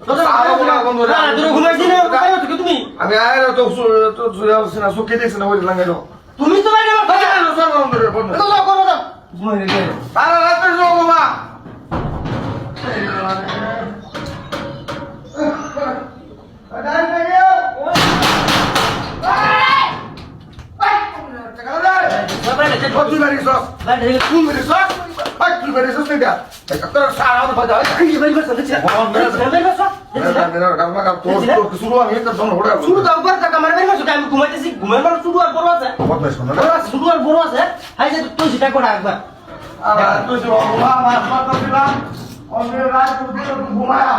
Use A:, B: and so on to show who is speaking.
A: দরজা দরজা তুমি ঘুমাইছি না কোথায় থেকে তুমি
B: আমি আরে তো তো জুড়ে আসছি না সুখে দেখছি না ওই লাগাইলো
A: তুমি তো বাইরে আমার কথা
B: বন্ধ
A: তো যাও করো দাও ঘুমাই রে
B: আরে রাতে যাও বাবা
A: শুরু দাও বার টাকা মারবে না শুধু আমি ঘুমাইতেছি ঘুমের মানে শুরু আর বড় আছে শুরু আর বড় আছে হাই যে তুই সেটা করে একবার
B: ঘুমায়া